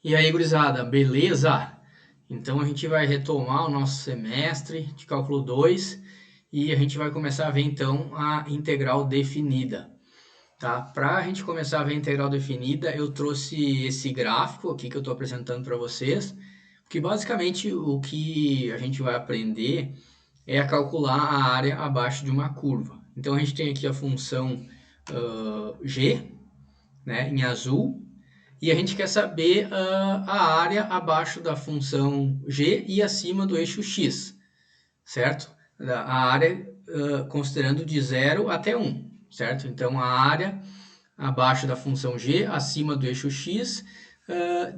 E aí, gurizada, beleza? Então a gente vai retomar o nosso semestre de cálculo 2 e a gente vai começar a ver então a integral definida, tá? Para a gente começar a ver a integral definida, eu trouxe esse gráfico aqui que eu estou apresentando para vocês, que basicamente o que a gente vai aprender é a calcular a área abaixo de uma curva. Então a gente tem aqui a função g, né, em azul, e a gente quer saber a área abaixo da função g e acima do eixo x, certo? A área considerando de 0 até 1, certo? Então a área abaixo da função g, acima do eixo x,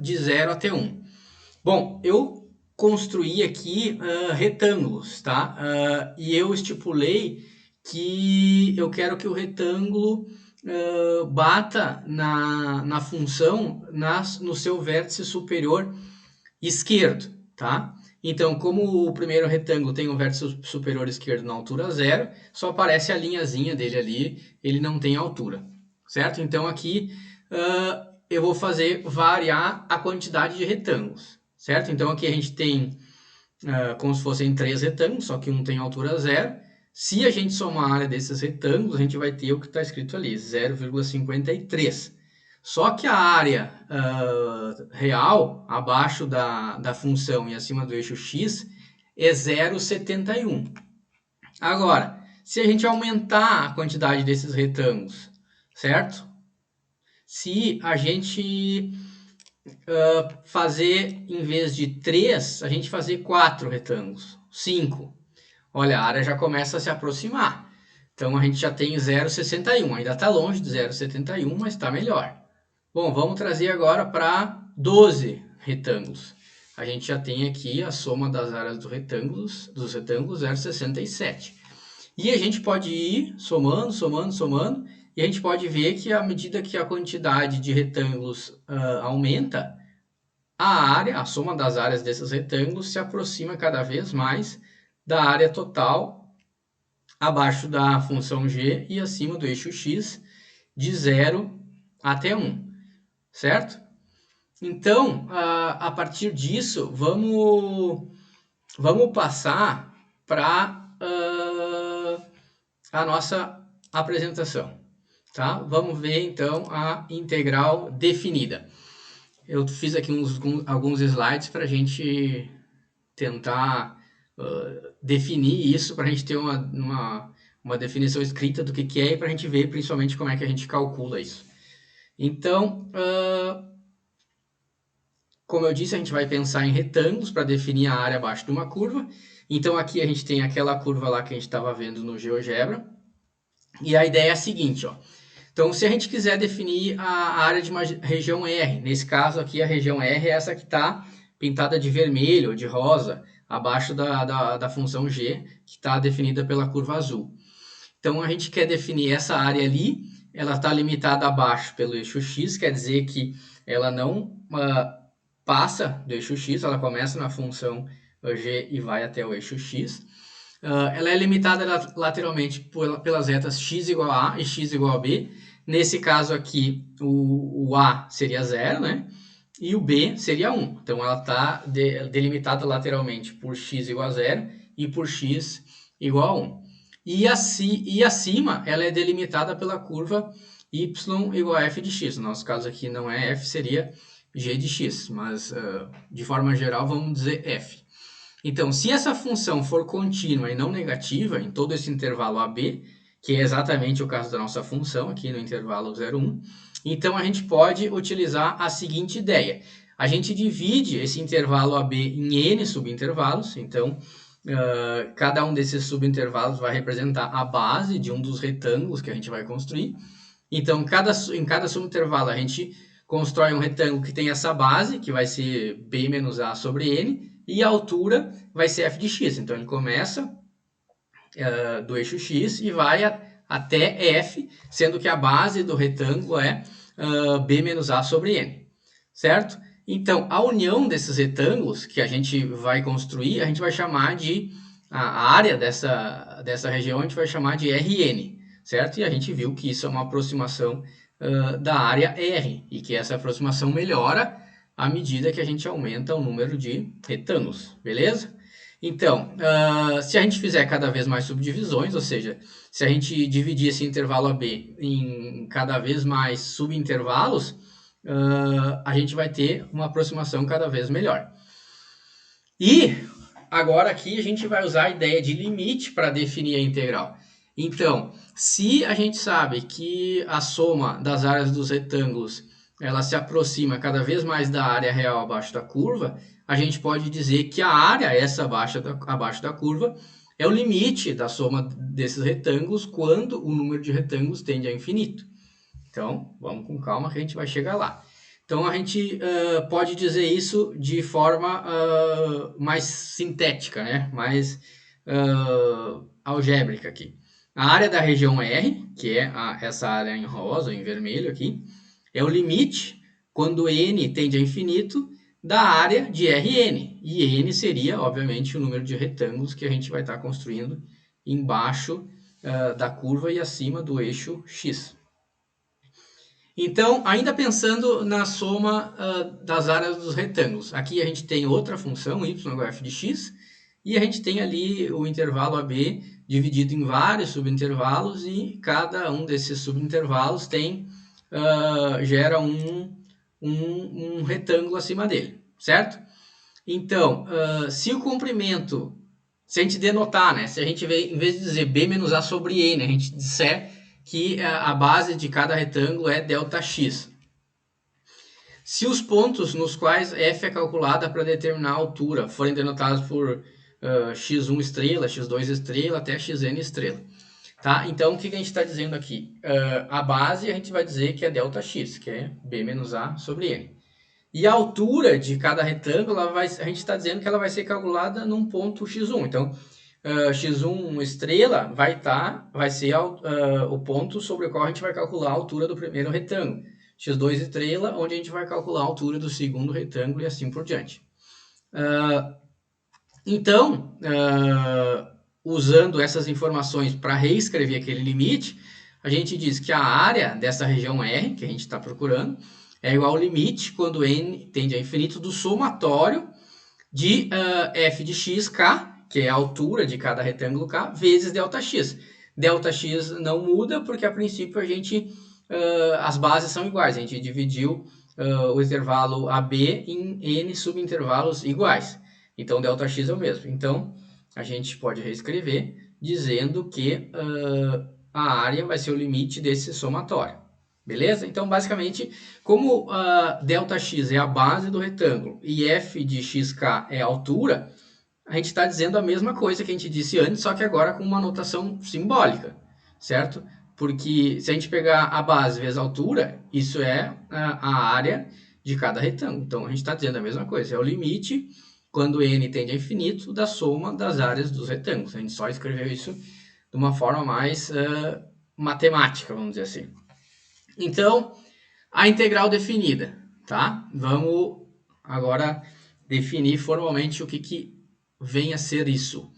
de 0 até 1. Bom, eu construí aqui retângulos, tá? E eu estipulei que eu quero que o retângulo bata na função no seu vértice superior esquerdo, tá? Então, como o primeiro retângulo tem um vértice superior esquerdo na altura zero, só aparece a linhazinha dele ali, ele não tem altura, certo? Então aqui eu vou fazer variar a quantidade de retângulos, certo? Então aqui a gente tem como se fossem três retângulos, só que um tem altura zero. Se a gente somar a área desses retângulos, a gente vai ter o que está escrito ali, 0,53. Só que a área real, abaixo da função e acima do eixo x, é 0,71. Agora, se a gente aumentar a quantidade desses retângulos, certo? Se a gente fazer, em vez de 3, a gente fazer 4 retângulos, 5. Olha, a área já começa a se aproximar. Então a gente já tem 0,61. Ainda está longe de 0,71, mas está melhor. Bom, vamos trazer agora para 12 retângulos. A gente já tem aqui a soma das áreas dos retângulos 0,67. E a gente pode ir somando, somando, somando, e a gente pode ver que à medida que a quantidade de retângulos aumenta, a área, a soma das áreas desses retângulos se aproxima cada vez mais da área total abaixo da função g e acima do eixo x de 0 até 1, certo? Então, a partir disso, vamos passar para a nossa apresentação, tá? Vamos ver então a integral definida. Eu fiz aqui alguns slides para a gente tentar definir isso, para a gente ter uma definição escrita do que é e para a gente ver principalmente como é que a gente calcula isso. Então, como eu disse, a gente vai pensar em retângulos para definir a área abaixo de uma curva. Então aqui a gente tem aquela curva lá que a gente estava vendo no GeoGebra. E a ideia é a seguinte, ó. Então, se a gente quiser definir a área de uma região R, nesse caso aqui a região R é essa que está pintada de vermelho ou de rosa, abaixo da função G, que está definida pela curva azul. Então, a gente quer definir essa área ali, ela está limitada abaixo pelo eixo X, quer dizer que ela não passa do eixo X, ela começa na função G e vai até o eixo X. Ela é limitada lateralmente pelas retas x igual a A e x igual a B. Nesse caso aqui, o A seria 0, né? E o B seria 1. Então, ela está delimitada lateralmente por x igual a 0 e por x igual a 1. E acima, ela é delimitada pela curva y igual a f de x. No nosso caso aqui não é f, seria g de x, mas de forma geral vamos dizer f. Então, se essa função for contínua e não negativa em todo esse intervalo AB, que é exatamente o caso da nossa função aqui no intervalo 0, 1, então a gente pode utilizar a seguinte ideia. A gente divide esse intervalo AB em n subintervalos, então cada um desses subintervalos vai representar a base de um dos retângulos que a gente vai construir. Então, em cada subintervalo a gente constrói um retângulo que tem essa base, que vai ser b menos a sobre n, e a altura vai ser f de x. Então, ele começa do eixo x e vai até f, sendo que a base do retângulo é b menos a sobre n, certo? Então, a união desses retângulos que a gente vai construir, a gente vai chamar de, a área dessa região, a gente vai chamar de Rn, certo? E a gente viu que isso é uma aproximação da área R, e que essa aproximação melhora à medida que a gente aumenta o número de retângulos, beleza? Então, se a gente fizer cada vez mais subdivisões, ou seja, se a gente dividir esse intervalo AB em cada vez mais subintervalos, a gente vai ter uma aproximação cada vez melhor. E agora aqui a gente vai usar a ideia de limite para definir a integral. Então, se a gente sabe que a soma das áreas dos retângulos ela se aproxima cada vez mais da área real abaixo da curva, a gente pode dizer que a área, essa abaixo da curva, é o limite da soma desses retângulos quando o número de retângulos tende a infinito. Então, vamos com calma que a gente vai chegar lá. Então, a gente pode dizer isso de forma mais sintética, né? Mais algébrica aqui. A área da região R, que é essa área em rosa, em vermelho aqui, é o limite, quando n tende a infinito, da área de Rn. E n seria, obviamente, o número de retângulos que a gente vai estar construindo embaixo da curva e acima do eixo x. Então, ainda pensando na soma das áreas dos retângulos, aqui a gente tem outra função, y igual a f de x, e a gente tem ali o intervalo AB dividido em vários subintervalos, e cada um desses subintervalos gera um retângulo acima dele, certo? Então, se o comprimento, se a gente denotar, né, se a gente em vez de dizer b menos a sobre n, a gente disser que a base de cada retângulo é ΔX. Se os pontos nos quais f é calculada para determinar a altura forem denotados por x1 estrela, x2 estrela, até xn estrela. Tá? Então, o que a gente está dizendo aqui? A base a gente vai dizer que é ΔX, que é b menos a sobre n. E a altura de cada retângulo, a gente está dizendo que ela vai ser calculada num ponto x1. Então, x1 estrela vai ser o ponto sobre o qual a gente vai calcular a altura do primeiro retângulo. x2 estrela, onde a gente vai calcular a altura do segundo retângulo e assim por diante. Então, usando essas informações para reescrever aquele limite, a gente diz que a área dessa região R, que a gente está procurando, é igual ao limite, quando n tende a infinito, do somatório de f de x, k, que é a altura de cada retângulo K, vezes ΔX. ΔX não muda, porque a princípio as bases são iguais. A gente dividiu o intervalo AB em n subintervalos iguais. Então, ΔX é o mesmo. Então, a gente pode reescrever dizendo que a área vai ser o limite desse somatório. Beleza? Então, basicamente, como ΔX é a base do retângulo e f de xk é a altura, a gente está dizendo a mesma coisa que a gente disse antes, só que agora com uma notação simbólica, certo? Porque se a gente pegar a base vezes a altura, isso é a área de cada retângulo. Então, a gente está dizendo a mesma coisa. É o limite, quando n tende a infinito, da soma das áreas dos retângulos. A gente só escreveu isso de uma forma mais matemática, vamos dizer assim. Então, a integral definida, tá? Vamos agora definir formalmente o que vem a ser isso.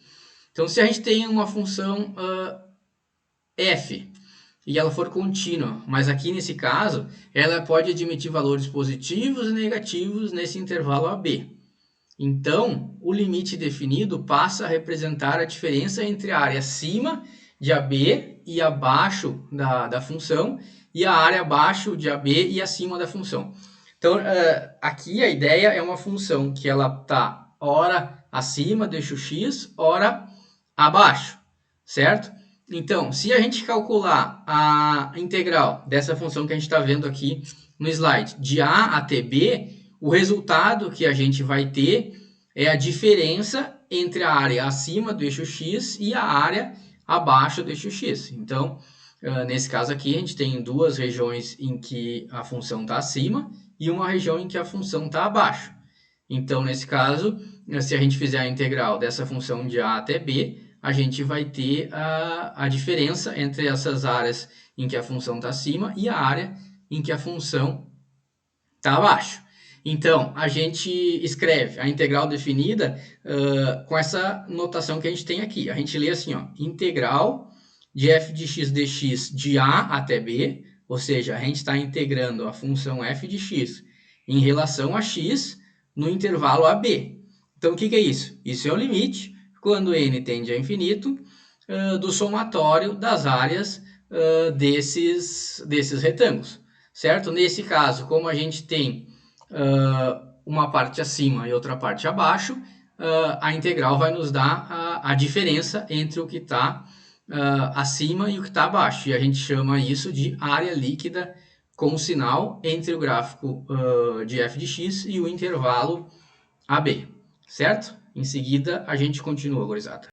Então, se a gente tem uma função f e ela for contínua, mas aqui nesse caso, ela pode admitir valores positivos e negativos nesse intervalo AB. Então, o limite definido passa a representar a diferença entre a área acima de AB e abaixo da função, e a área abaixo de AB e acima da função. Então, aqui a ideia é uma função que ela está ora acima do eixo x, ora abaixo, certo? Então, se a gente calcular a integral dessa função que a gente está vendo aqui no slide, de a até b, o resultado que a gente vai ter é a diferença entre a área acima do eixo x e a área abaixo do eixo x. Então, nesse caso aqui, a gente tem duas regiões em que a função está acima e uma região em que a função está abaixo. Então, nesse caso, se a gente fizer a integral dessa função de a até b, a gente vai ter a diferença entre essas áreas em que a função está acima e a área em que a função está abaixo. Então, a gente escreve a integral definida com essa notação que a gente tem aqui. A gente lê assim, ó, integral de f de x dx de a até b, ou seja, a gente está integrando a função f de x em relação a x no intervalo AB. Então, o que é isso? Isso é o limite, quando n tende a infinito, do somatório das áreas desses retângulos, certo? Nesse caso, como a gente tem uma parte acima e outra parte abaixo, a integral vai nos dar a diferença entre o que está acima e o que está abaixo. E a gente chama isso de área líquida com sinal entre o gráfico de f de x e o intervalo AB, certo? Em seguida, a gente continua, gurizada.